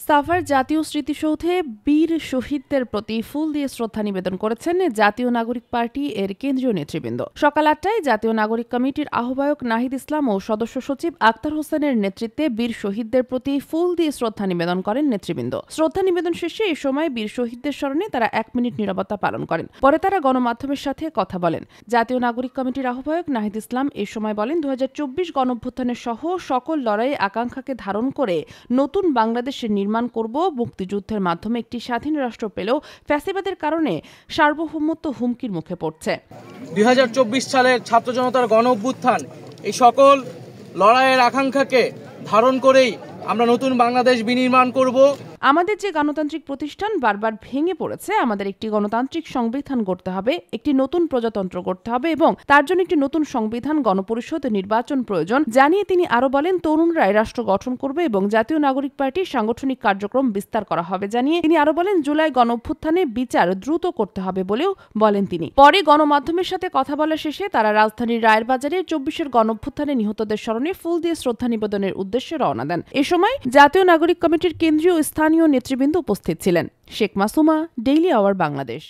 সাভার জাতীয় স্মৃতিসৌধে বীর শহীদদের প্রতি ফুল দিয়ে শ্রদ্ধা নিবেদন করেছেন জাতীয় নাগরিক পার্টি এর কেন্দ্রীয় নেতৃবৃন্দ। সকাল ৮টায় জাতীয় নাগরিক কমিটির আহ্বায়ক নাহিদ ইসলাম ও সদস্য সচিব আক্তার হোসেনের নেতৃত্বে বীর শহীদদের প্রতি ফুল দিয়ে শ্রদ্ধা নিবেদন করেন নেতৃবৃন্দ। শ্রদ্ধা নিবেদন শেষে এ সময় বীর শহীদদের স্মরণে তারা ১ মিনিট নীরবতা পালন করেন। পরে তারা গণমাধ্যমের সাথে কথা বলেন। জাতীয় নাগরিক কমিটির আহ্বায়ক নাহিদ ইসলাম এ সময় বলেন, ২০২৪ গণঅভ্যুত্থানের সহ সকল লড়াই আকাঙ্ক্ষাকে ধারণ করে নতুন বাংলাদেশের নির্মাণ করব। মুক্তিযুদ্ধের মাধ্যমে একটি স্বাধীন রাষ্ট্র পেলেও ফ্যাসিবাদের কারণে সার্বভৌমত্ব হুমকির মুখে পড়ছে। ২০২৪ সালের ছাত্র জনতার গণঅভ্যুত্থান এই সকল লড়াইয়ের আকাঙ্ক্ষাকে ধারণ করেই আমরা নতুন বাংলাদেশ বিনির্মাণ করব। আমাদের যে গণতান্ত্রিক প্রতিষ্ঠান বারবার ভেঙে পড়েছে, আমাদের একটি গণতান্ত্রিক সংবিধান গড়তে হবে, একটি নতুন প্রজাতন্ত্র গড়তে হবে এবং তার জন্য একটি নতুন সংবিধান, গণপরিষদ, নির্বাচন প্রয়োজন জানিয়ে তিনি আরো বলেন, তরুণরাই রাষ্ট্র গঠন করবে এবং জাতীয় নাগরিক পার্টির সাংগঠনিক কার্যক্রম বিস্তার করা হবে জানিয়ে তিনি আরো বলেন, জুলাই গণঅভ্যুত্থানে বিচার দ্রুত করতে হবে বলেও বলেন তিনি। পরে গণমাধ্যমের সাথে কথা বলা শেষে তারা রাজধানীর রায়ের বাজারে ২৪-এর গণঅভ্যুত্থানে নিহতদের স্মরণে ফুল দিয়ে শ্রদ্ধা নিবেদনের উদ্দেশ্যে রওনা দেন। এ সময় জাতীয় নাগরিক কমিটির কেন্দ্রীয় স্থানীয় নেতৃবৃন্দ উপস্থিত ছিলেন। Sheikh Masuma, daily our Bangladesh.